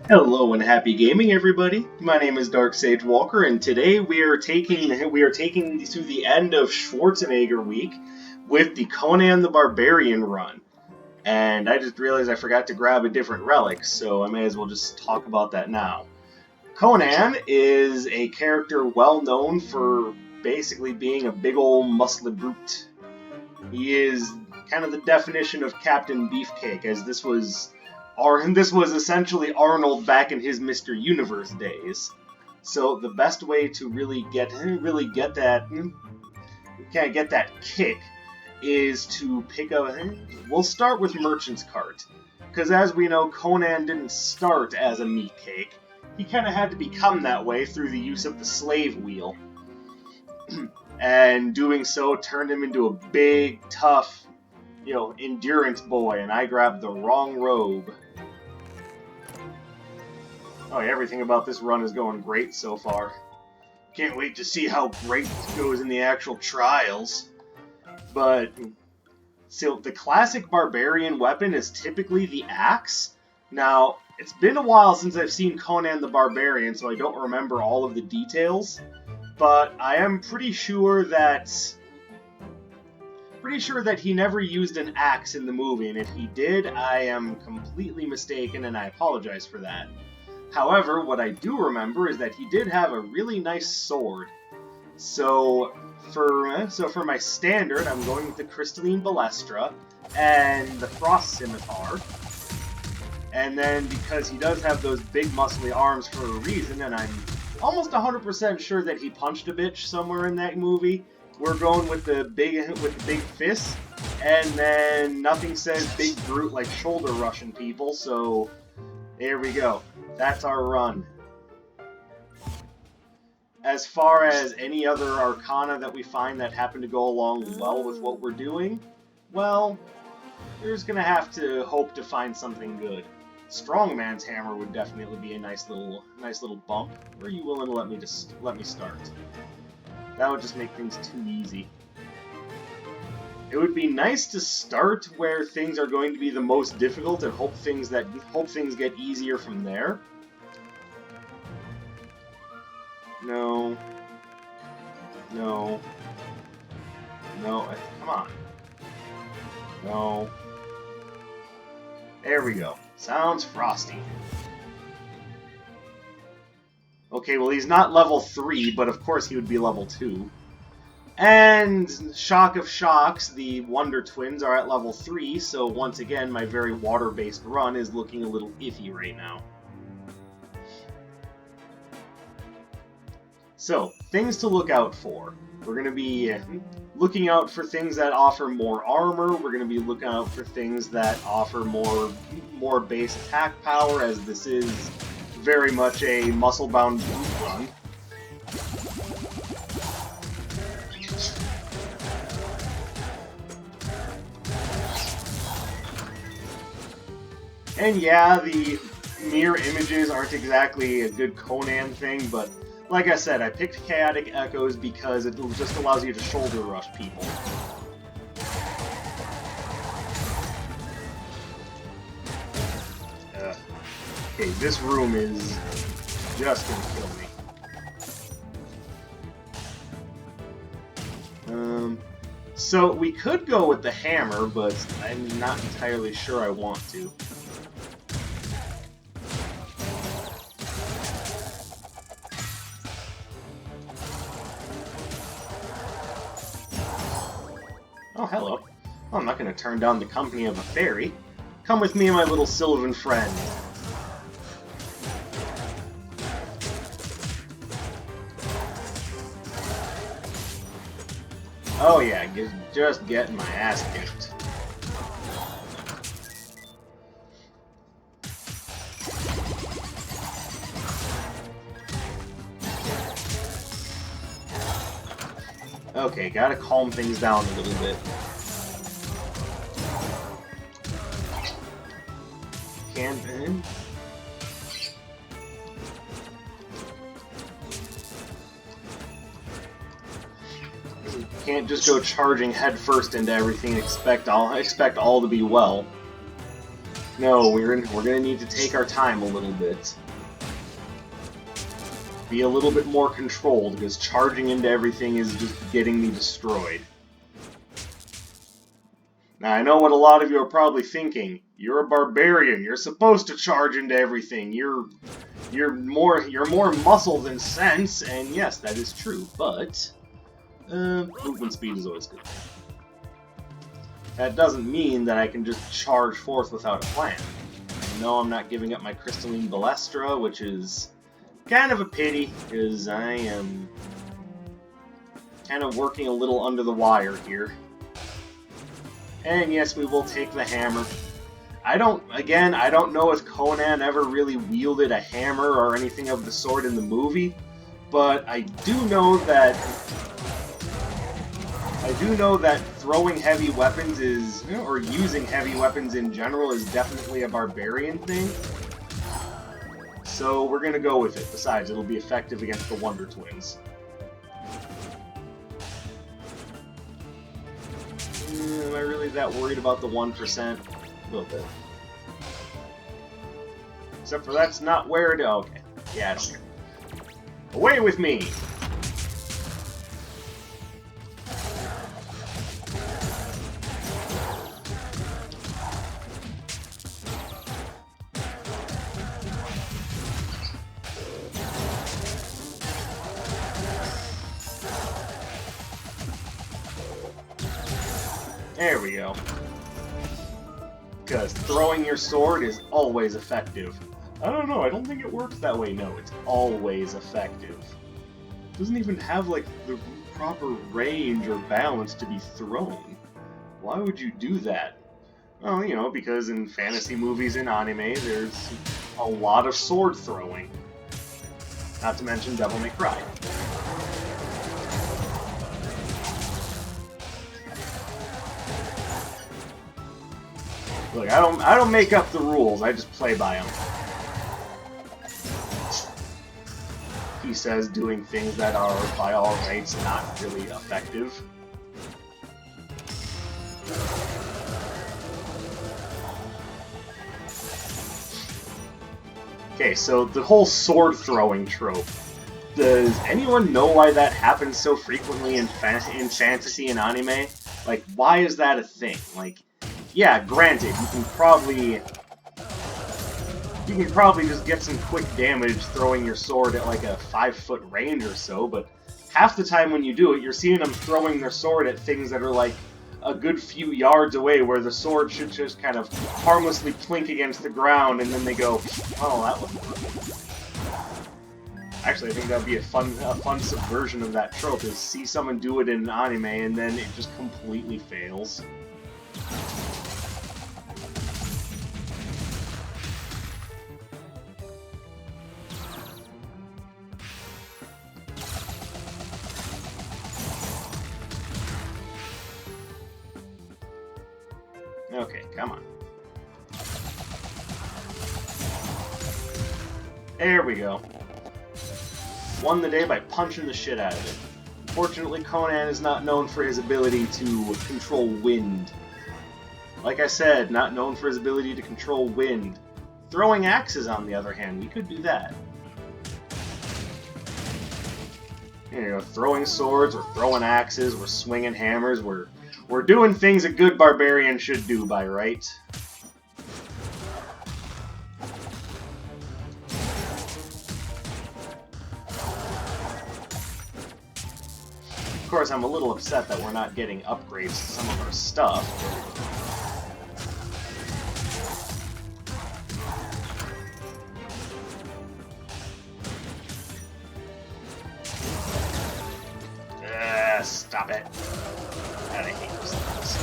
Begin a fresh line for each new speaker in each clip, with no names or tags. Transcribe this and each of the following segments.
Hello and happy gaming, everybody. My name is Dark Sage Walker, and today we are taking to the end of Schwarzenegger week with the Conan the Barbarian run. And I just realized I forgot to grab a different relic, so I may as well just talk about that now. Conan is a character well known for basically being a big old muscly brute. He is kind of the definition of Captain Beefcake, as this was essentially Arnold back in his Mr. Universe days. So the best way to really get that kick is to pick up. We'll start with Merchant's Cart, because as we know, Conan didn't start as a meat cake. He kind of had to become that way through the use of the slave wheel, and doing so turned him into a big, tough, endurance boy. And I grabbed the wrong robe. Oh, yeah, everything about this run is going great so far. Can't wait to see how great it goes in the actual trials. But, so the classic barbarian weapon is typically the axe. Now, it's been a while since I've seen Conan the Barbarian, so I don't remember all of the details. But I am pretty sure that he never used an axe in the movie, and if he did, I am completely mistaken, and I apologize for that. However, what I do remember is that he did have a really nice sword. So for my standard, I'm going with the crystalline balestra and the frost scimitar. And then because he does have those big muscly arms for a reason, and I'm almost 100% sure that he punched a bitch somewhere in that movie, we're going with the big fist. And then nothing says big brute like shoulder rushing people, so there we go. That's our run. As far as any other arcana that we find that happen to go along well with what we're doing, well, we're just gonna have to hope to find something good. Strongman's hammer would definitely be a nice little bump. Or are you willing to let me start? That would just make things too easy. It would be nice to start where things are going to be the most difficult and hope things get easier from there. No. Come on. No. There we go. Sounds frosty. Okay, well, he's not level 3, but of course he would be level 2. And shock of shocks, the Wonder Twins are at level 3, so once again, my very water-based run is looking a little iffy right now. So, things to look out for. We're going to be looking out for things that offer more armor. We're going to be looking out for things that offer more base attack power, as this is very much a muscle-bound brute run. And yeah, the mirror images aren't exactly a good Conan thing, but like I said, I picked Chaotic Echoes because it just allows you to shoulder rush people. Okay, this room is just gonna kill me. So we could go with the hammer, but I'm not entirely sure I want to. Oh, hello. Well, I'm not going to turn down the company of a fairy. Come with me, my little sylvan friend. Oh yeah, just getting my ass kicked. Okay, gotta calm things down a little bit. Can't just go charging headfirst into everything and expect all to be well. No, we're gonna need to take our time a little bit. Be a little bit more controlled, because charging into everything is just getting me destroyed. Now, I know what a lot of you are probably thinking. You're a barbarian. You're supposed to charge into everything. You're more muscle than sense, and yes, that is true. But movement speed is always good. That doesn't mean that I can just charge forth without a plan. No, I'm not giving up my crystalline balestra, which is kind of a pity, because I am kind of working a little under the wire here. And yes, we will take the hammer. I don't know if Conan ever really wielded a hammer or anything of the sort in the movie, but I do know that throwing heavy weapons is, or using heavy weapons in general, is definitely a barbarian thing. So we're gonna go with it. Besides, it'll be effective against the Wonder Twins. Am I really that worried about the 1%? A little bit. Except for that's not where it... Oh, okay. Yeah, I don't care. Away with me! There we go. Because throwing your sword is always effective. I don't know, I don't think it works that way. No, it's always effective. It doesn't even have, like, the proper range or balance to be thrown. Why would you do that? Well, you know, because in fantasy movies and anime, there's a lot of sword throwing. Not to mention Devil May Cry. Look, I don't make up the rules, I just play by them. He says doing things that are, by all rights, not really effective. Okay, so the whole sword throwing trope. Does anyone know why that happens so frequently in fantasy and anime? Like, why is that a thing? Like, yeah, granted, you can probably just get some quick damage throwing your sword at like a 5-foot range or so, but half the time when you do it, you're seeing them throwing their sword at things that are like a good few yards away, where the sword should just kind of harmlessly plink against the ground, and then they go, oh, that one. Actually, I think that'd be a fun subversion of that trope, is see someone do it in an anime, and then it just completely fails. Okay, come on. There we go. Won the day by punching the shit out of it. Fortunately, Conan is not known for his ability to control wind. Like I said, not known for his ability to control wind. Throwing axes, on the other hand, we could do that. You know, throwing swords, we're throwing axes, we're swinging hammers, we're doing things a good barbarian should do by right. Of course, I'm a little upset that we're not getting upgrades to some of our stuff. Stop it. God, I hate those things.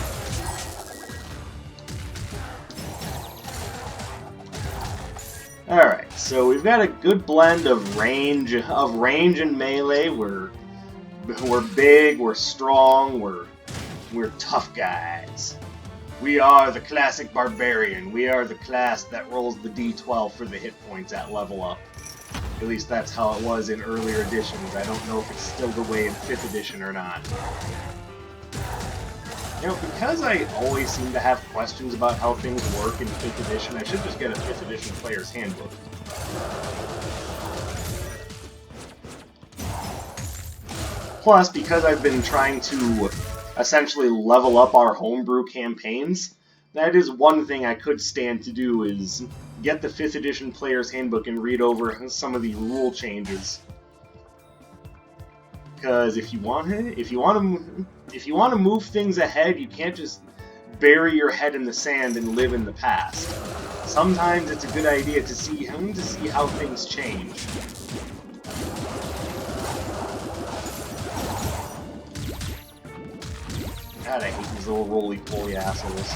Alright, so we've got a good blend of range and melee. We're big, we're strong, we're tough guys. We are the classic barbarian. We are the class that rolls the D12 for the hit points at level up. At least that's how it was in earlier editions. I don't know if it's still the way in 5th edition or not. You know, because I always seem to have questions about how things work in 5th edition, I should just get a 5th edition player's handbook. Plus, because I've been trying to essentially level up our homebrew campaigns, that is one thing I could stand to do, is get the 5th edition player's handbook and read over some of the rule changes. Because if you want to move things ahead, you can't just bury your head in the sand and live in the past. Sometimes it's a good idea to see how things change. God, I hate these little roly-poly assholes.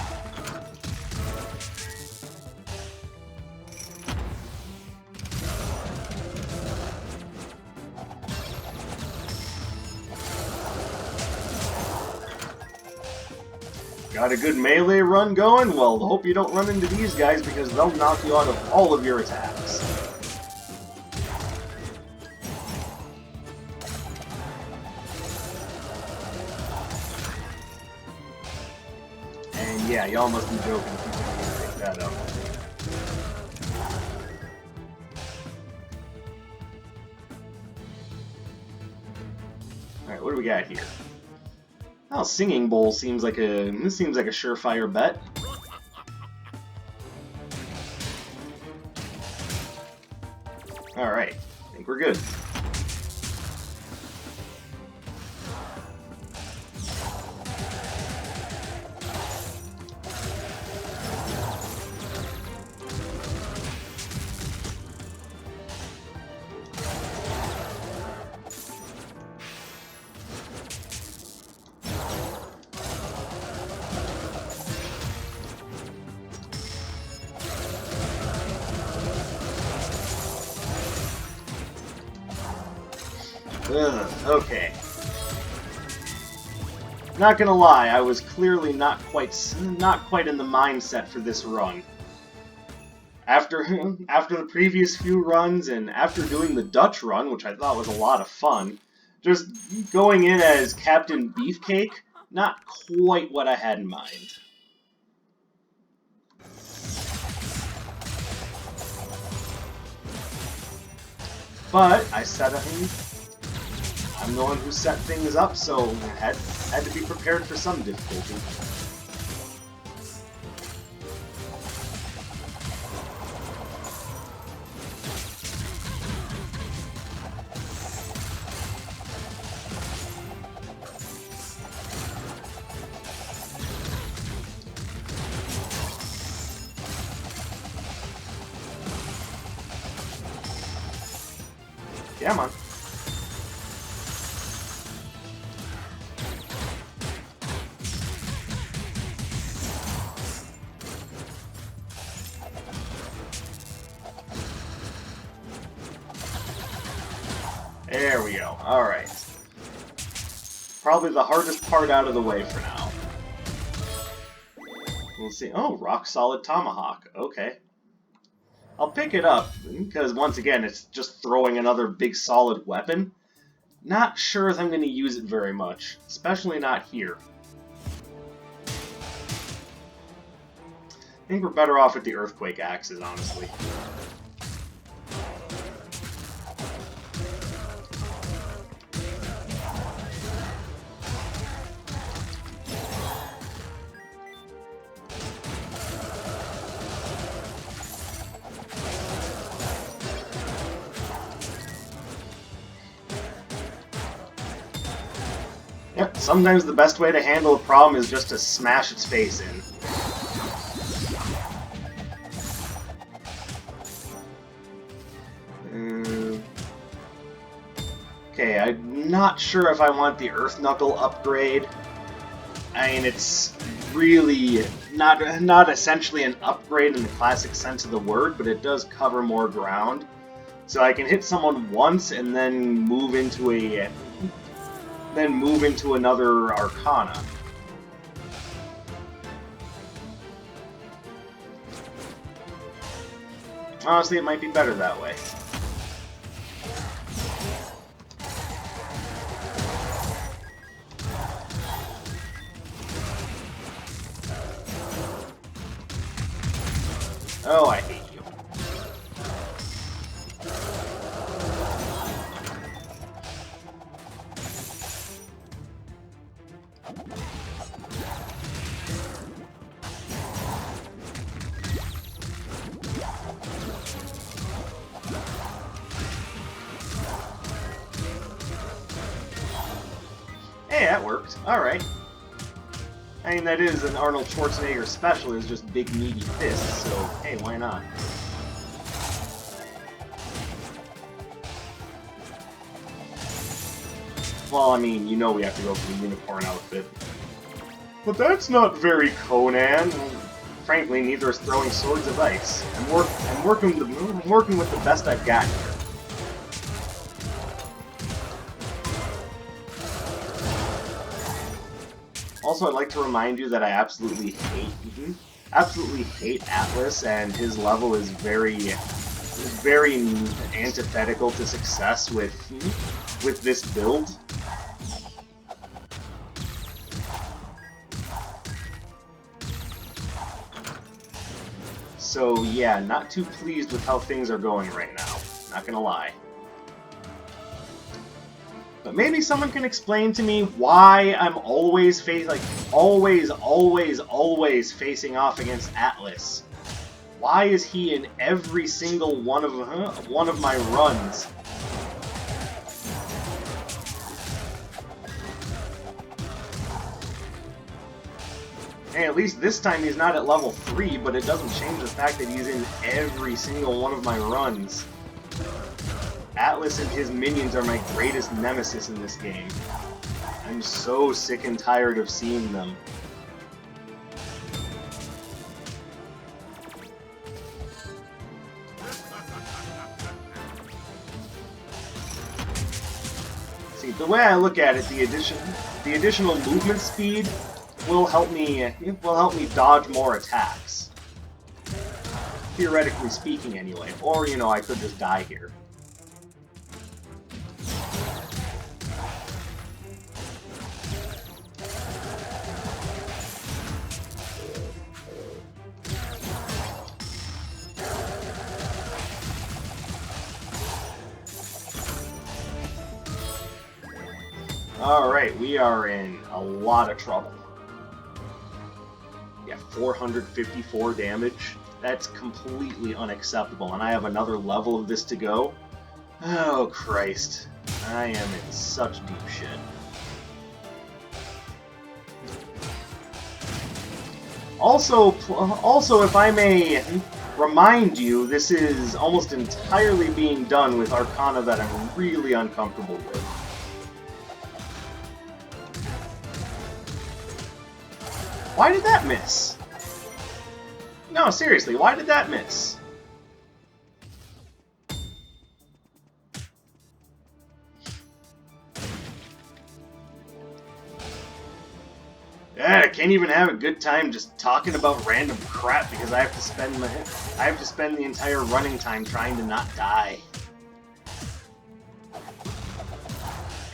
Got a good melee run going? Well, hope you don't run into these guys because they'll knock you out of all of your attacks. And yeah, y'all must be joking if you can pick that up. Alright, what do we got here? Oh, Singing Bowl seems like a surefire bet. Alright, I think we're good. Okay. Not gonna lie, I was clearly not quite in the mindset for this run. After the previous few runs, and after doing the Dutch run, which I thought was a lot of fun, just going in as Captain Beefcake, not quite what I had in mind. But I set I'm the one who set things up, so I had to be prepared for some difficulty. Come on. There we go. Alright. Probably the hardest part out of the way for now. We'll see. Oh, rock solid tomahawk. Okay. I'll pick it up, because once again, it's just throwing another big solid weapon. Not sure if I'm going to use it very much, especially not here. I think we're better off with the earthquake axes, honestly. Yep, sometimes the best way to handle a problem is just to smash its face in. Okay, I'm not sure if I want the Earth Knuckle upgrade. I mean, it's really not essentially an upgrade in the classic sense of the word, but it does cover more ground. So I can hit someone once and then move into another Arcana. Honestly, it might be better that way. that worked. Alright. I mean, that is an Arnold Schwarzenegger special, is just big meaty fists, so hey, why not? Well, I mean, you know we have to go for the unicorn outfit. But that's not very Conan. Frankly, neither is throwing swords of ice. I'm working with the best I've got here. Also, I'd like to remind you that I absolutely hate Atlas, and his level is very antithetical to success with this build. So yeah, not too pleased with how things are going right now. Not gonna lie. But maybe someone can explain to me why I'm always facing off against Atlas. Why is he in every single one of my runs? Hey, at least this time he's not at level 3, but it doesn't change the fact that he's in every single one of my runs. Atlas and his minions are my greatest nemesis in this game. I'm so sick and tired of seeing them. See, the way I look at it, the additional movement speed will help me dodge more attacks. Theoretically speaking, anyway. Or, you know, I could just die here. Alright, we are in a lot of trouble. Yeah, 454 damage. That's completely unacceptable, and I have another level of this to go. Oh, Christ. I am in such deep shit. Also, if I may remind you, this is almost entirely being done with Arcana that I'm really uncomfortable with. Why did that miss? No, seriously, why did that miss? I can't even have a good time just talking about random crap because I have to spend the entire running time trying to not die.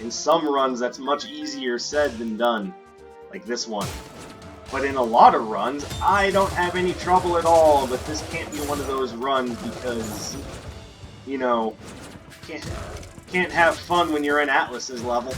In some runs, that's much easier said than done, like this one. But in a lot of runs, I don't have any trouble at all, but this can't be one of those runs because, you know, can't have fun when you're in Atlas's level.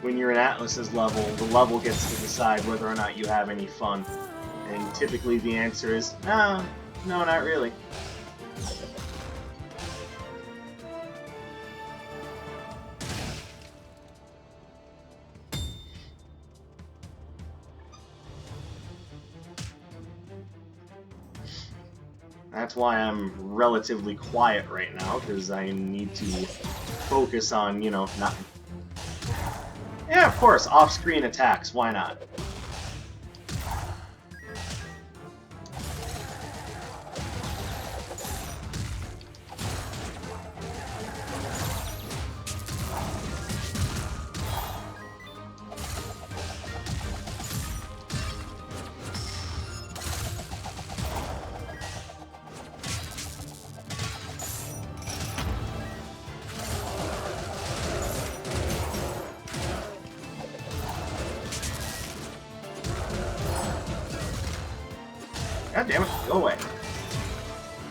When you're in Atlas's level, the level gets to decide whether or not you have any fun. And typically the answer is, no, not really. That's why I'm relatively quiet right now, because I need to focus on, you know, not... Yeah, of course, off-screen attacks, why not? God damn it, go away.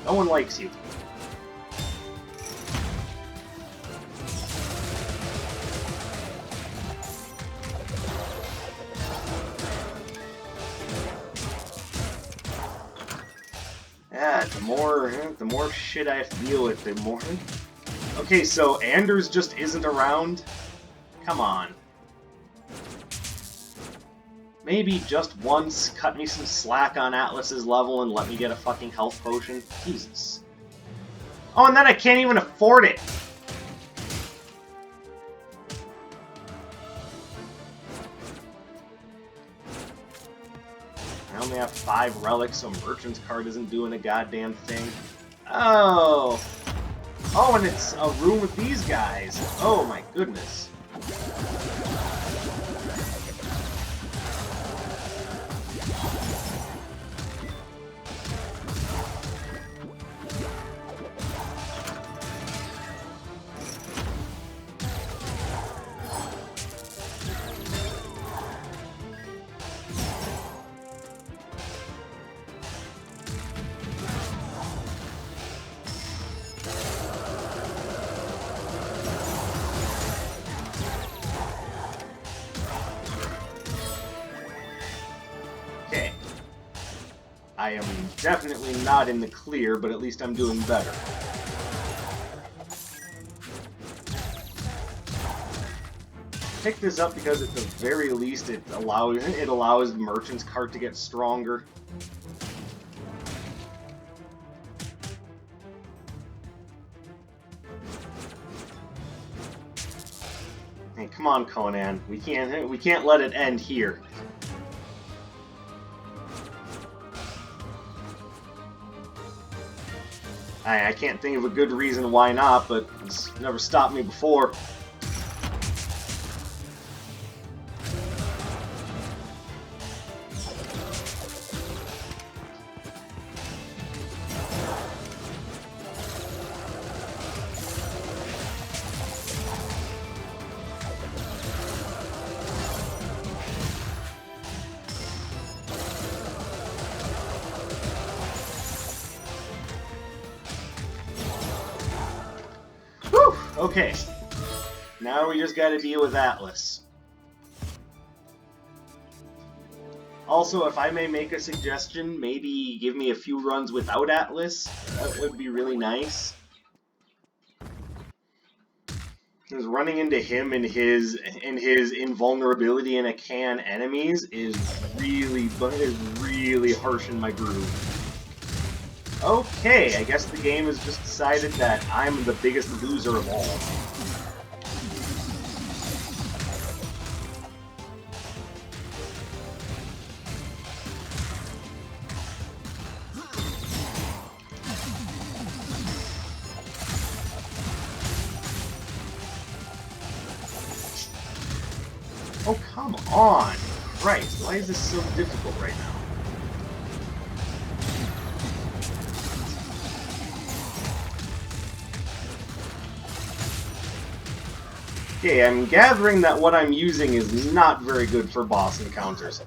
No one likes you. Yeah, the more shit I have to deal with, the more... Okay, so Anders just isn't around? Come on. Maybe just once cut me some slack on Atlas's level and let me get a fucking health potion? Jesus. Oh, and then I can't even afford it! I only have 5 relics, so Merchant's card isn't doing a goddamn thing. Oh! Oh, and it's a room with these guys! Oh my goodness. I am definitely not in the clear, but at least I'm doing better. Pick this up because at the very least it allows Merchant's cart to get stronger. Hey, come on, Conan. We can't let it end here. I can't think of a good reason why not, but it's never stopped me before. Okay, now we just gotta deal with Atlas. Also, if I may make a suggestion, maybe give me a few runs without Atlas. That would be really nice. Because running into him and his invulnerability in a can enemies is really harshing my groove. Okay, I guess the game has just decided that I'm the biggest loser of all. Oh, come on! Christ, why is this so difficult right now? Okay, I'm gathering that what I'm using is not very good for boss encounters.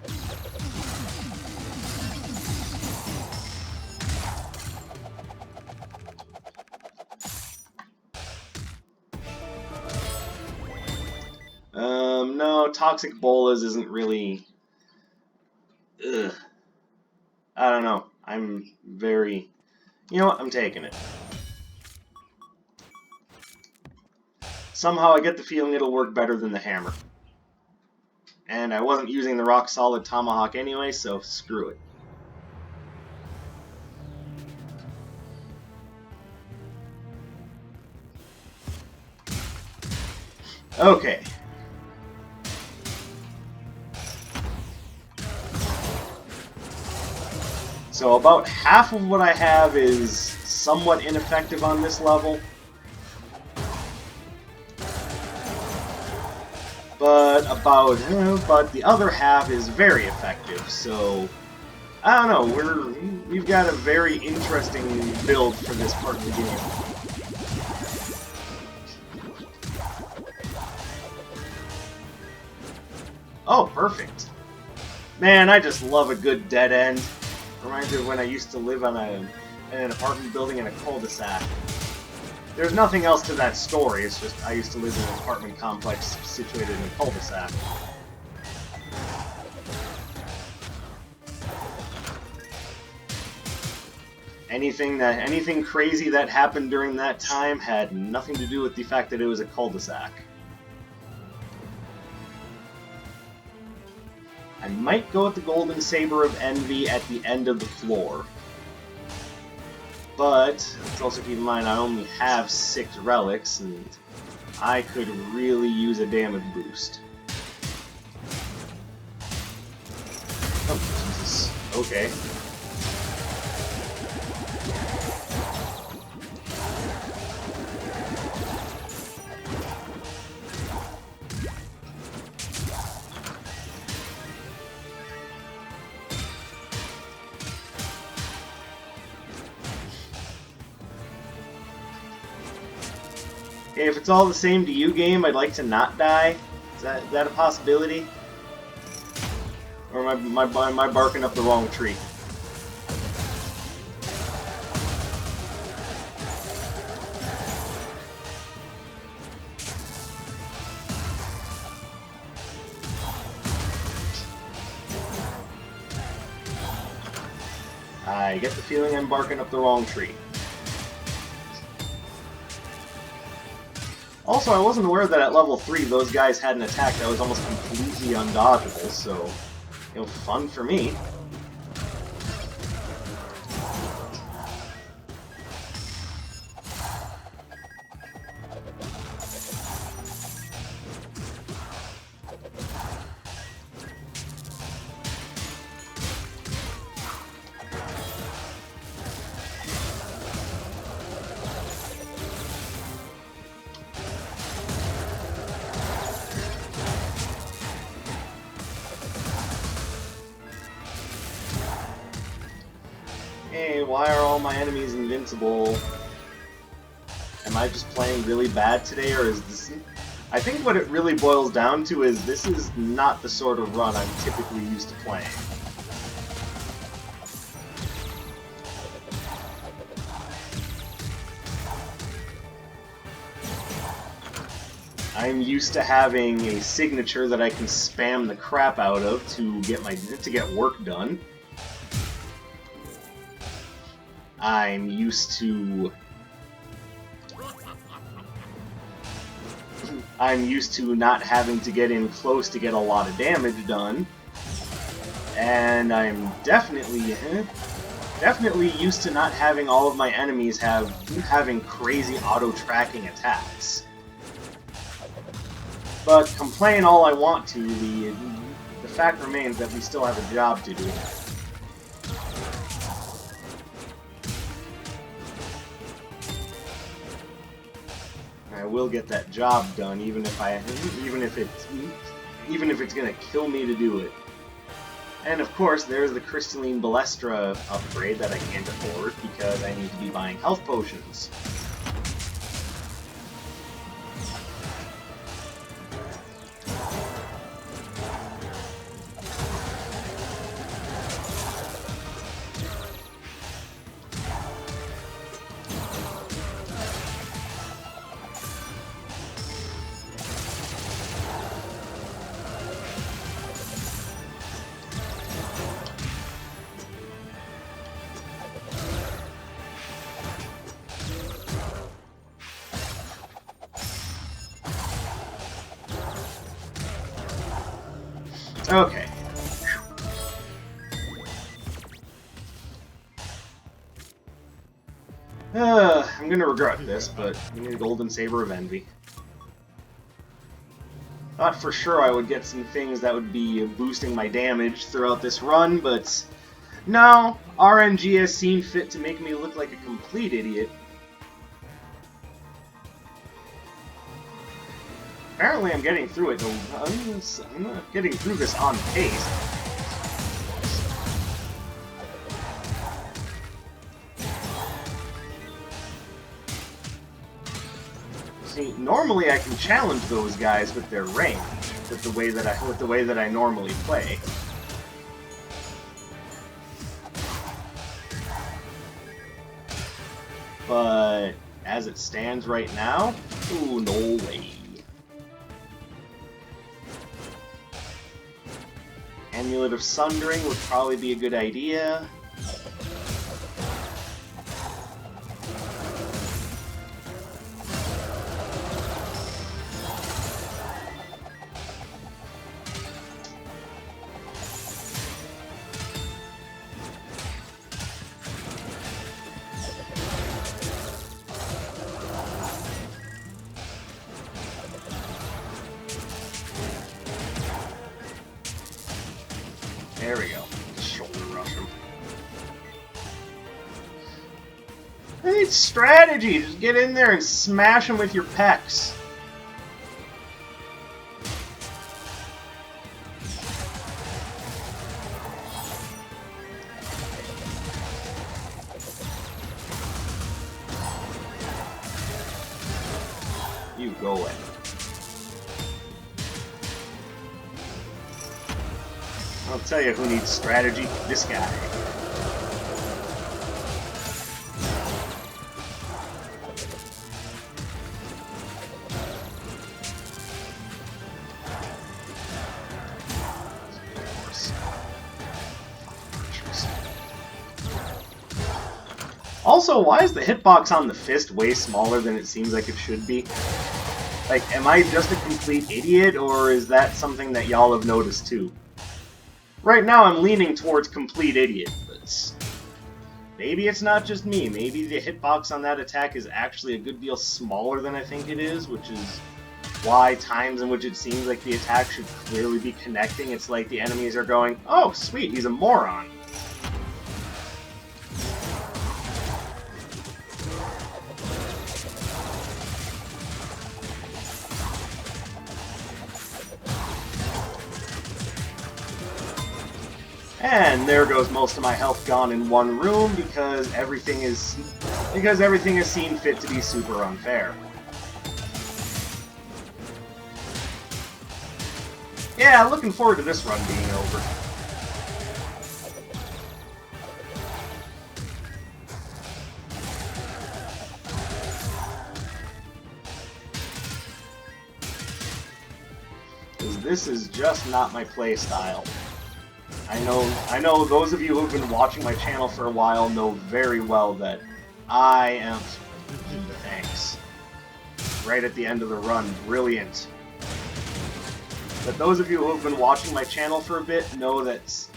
No, Toxic Bolas isn't really... Ugh. I don't know. I'm very... You know what? I'm taking it. Somehow I get the feeling it'll work better than the hammer. And I wasn't using the rock-solid tomahawk anyway, so screw it. Okay. So about half of what I have is somewhat ineffective on this level. But the other half is very effective, so I don't know, we've got a very interesting build for this part of the game. Oh, perfect. Man, I just love a good dead end. Reminds me of when I used to live in an apartment building in a cul-de-sac. There's nothing else to that story, it's just I used to live in an apartment complex situated in a cul-de-sac. Anything crazy that happened during that time had nothing to do with the fact that it was a cul-de-sac. I might go with the Golden Saber of Envy at the end of the floor. But, let's also keep in mind I only have 6 relics, and I could really use a damage boost. Oh, Jesus. Okay. Hey, if it's all the same to you, game, I'd like to not die. Is that a possibility? Or am I barking up the wrong tree? I get the feeling I'm barking up the wrong tree. Also, I wasn't aware that at level 3 those guys had an attack that was almost completely undodgeable, so, you know, fun for me. Hey, why are all my enemies invincible? Am I just playing really bad today, or is this... I think what it really boils down to is this is not the sort of run I'm typically used to playing. I'm used to having a signature that I can spam the crap out of to get work done. I'm used to not having to get in close to get a lot of damage done, and I'm definitely used to not having all of my enemies having crazy auto-tracking attacks. But complain all I want to, the fact remains that we still have a job to do. I will get that job done, even if it's gonna kill me to do it. And of course, there's the crystalline balestra upgrade that I can't afford because I need to be buying health potions. Okay. I'm gonna regret this, but I need a Golden Saber of Envy. Thought for sure I would get some things that would be boosting my damage throughout this run, but no, RNG has seen fit to make me look like a complete idiot. Apparently I'm getting through it, though. I'm not getting through this on pace. See, normally I can challenge those guys with their range, with the way that I normally play. But as it stands right now, ooh, no way. Amulet of Sundering would probably be a good idea. There we go. Shoulder rush him. It's strategy. Just get in there and smash him with your pecs. You go away. I'll tell you who needs strategy. This guy. Also, why is the hitbox on the fist way smaller than it seems like it should be? Like, am I just a complete idiot, or is that something that y'all have noticed too? Right now I'm leaning towards complete idiot, but maybe it's not just me. Maybe the hitbox on that attack is actually a good deal smaller than I think it is, which is why times in which it seems like the attack should clearly be connecting, it's like the enemies are going, oh sweet, he's a moron. And there goes most of my health gone in one room because everything is seen fit to be super unfair. Yeah, looking forward to this run being over. Because this is just not my play style. I know those of you who've been watching my channel for a while know very well that I am... Thanks. Right at the end of the run. Brilliant. But those of you who have been watching my channel for a bit know that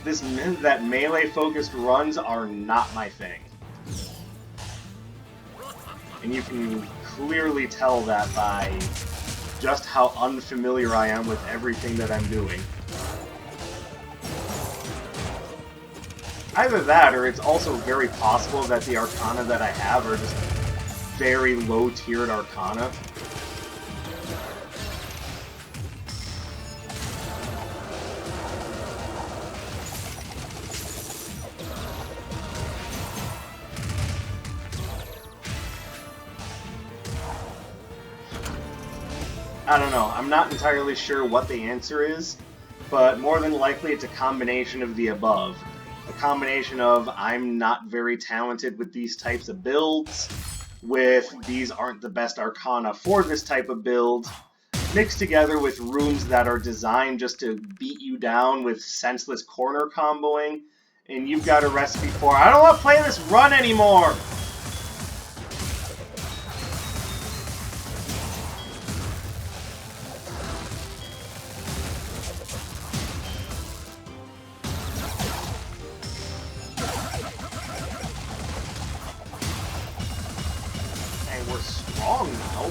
that melee-focused runs are not my thing. And you can clearly tell that by just how unfamiliar I am with everything that I'm doing. Either that, or it's also very possible that the Arcana that I have are just very low-tiered Arcana. I don't know. I'm not entirely sure what the answer is, but more than likely it's a combination of the above. A combination of I'm not very talented with these types of builds, with these aren't the best Arcana for this type of build, mixed together with rooms that are designed just to beat you down with senseless corner comboing, and you've got a recipe for, I don't want to play this run anymore!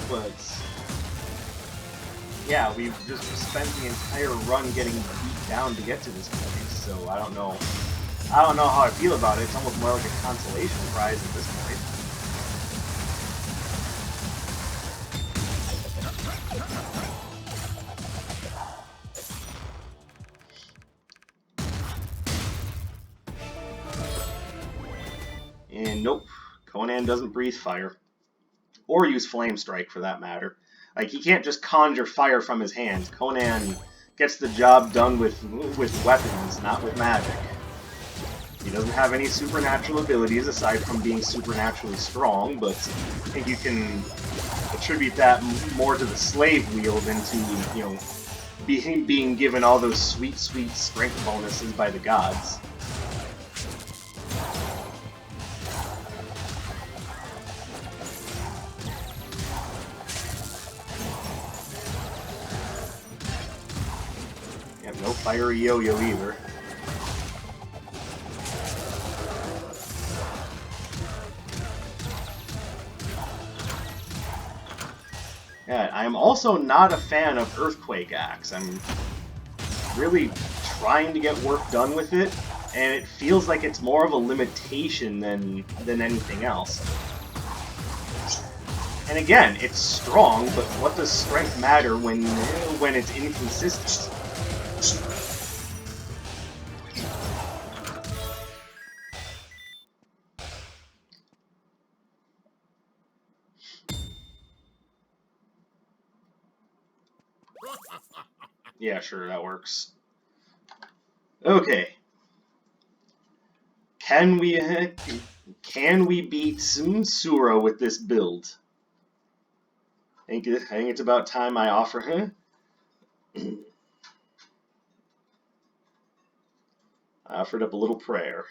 But yeah, we've just spent the entire run getting beat down to get to this point, so I don't know how I feel about it. It's almost more like a consolation prize at this point. And nope, Conan doesn't breathe fire. Or use Flame Strike, for that matter. Like, he can't just conjure fire from his hands. Conan gets the job done with weapons, not with magic. He doesn't have any supernatural abilities aside from being supernaturally strong, but I think you can attribute that more to the slave wheel than to, you know, being given all those sweet, sweet strength bonuses by the gods. Yep, no fiery yo-yo either. Yeah, I'm also not a fan of Earthquake Axe. I'm really trying to get work done with it, and it feels like it's more of a limitation than anything else. And again, it's strong, but what does strength matter when it's inconsistent? Yeah, sure, that works. Okay. Can we beat Sura with this build? I think it's about time I offer him. I offered up a little prayer.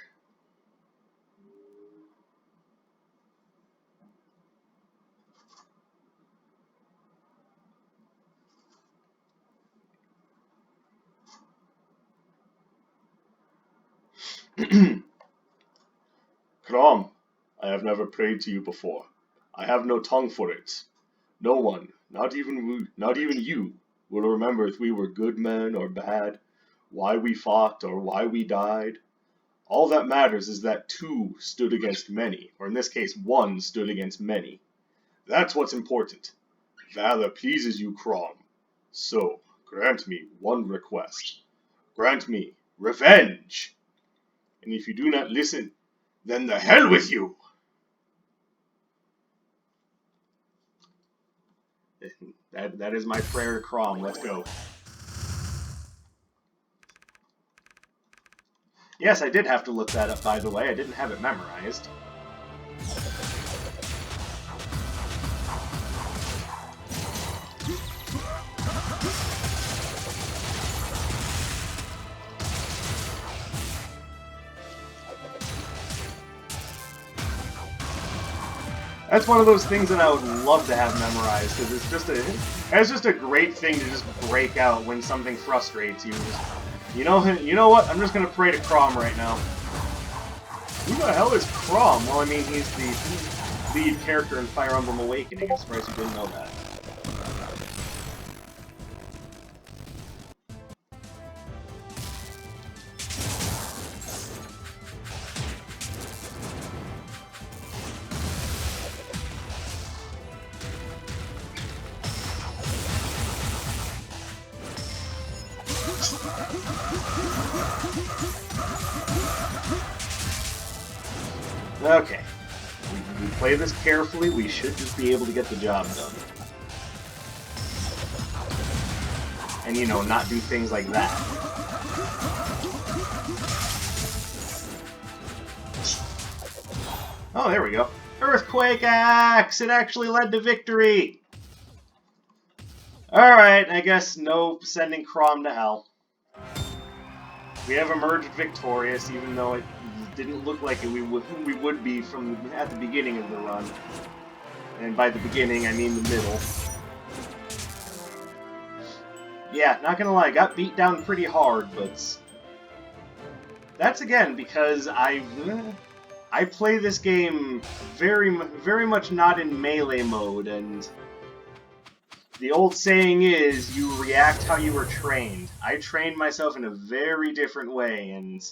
Crom, I have never prayed to you before. I have no tongue for it. No one, not even you, will remember if we were good men or bad, why we fought or why we died. All that matters is that two stood against many, or in this case, one stood against many. That's what's important. Valor pleases you, Crom. So, grant me one request. Grant me revenge. And if you do not listen, then the hell with you! That is my prayer to Crom. Let's go. Yes, I did have to look that up, by the way. I didn't have it memorized. That's one of those things that I would love to have memorized, because it's just a great thing to just break out when something frustrates you. You know what? I'm just gonna pray to Crom right now. Who the hell is Crom? Well, I mean, he's the lead character in Fire Emblem Awakening. I'm surprised you didn't know that. Okay. We play this carefully, we should just be able to get the job done. And, you know, not do things like that. Oh, there we go. Earthquake Axe! It actually led to victory! Alright, I guess no sending Crom to hell. We have emerged victorious, even though it didn't look like we would be from at the beginning of the run. And by the beginning, I mean the middle. Yeah, not gonna lie, got beat down pretty hard, but that's again because I play this game very much not in melee mode, and the old saying is, you react how you were trained. I trained myself in a very different way, and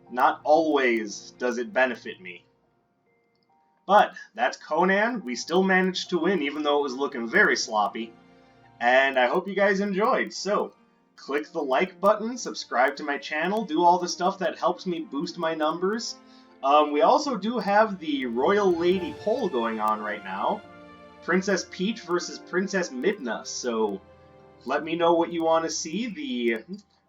not always does it benefit me. But that's Conan. We still managed to win, even though it was looking very sloppy. And I hope you guys enjoyed. So, click the like button, subscribe to my channel, do all the stuff that helps me boost my numbers. We also do have the Royal Lady poll going on right now. Princess Peach versus Princess Midna. So, let me know what you want to see.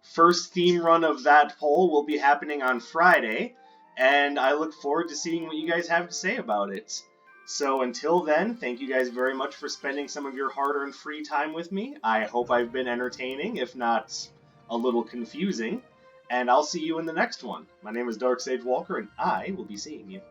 first theme run of that poll will be happening on Friday, and I look forward to seeing what you guys have to say about it. So until then, thank you guys very much for spending some of your hard-earned free time with me. I hope I've been entertaining, if not a little confusing, and I'll see you in the next one. My name is Dark Sage Walker, and I will be seeing you.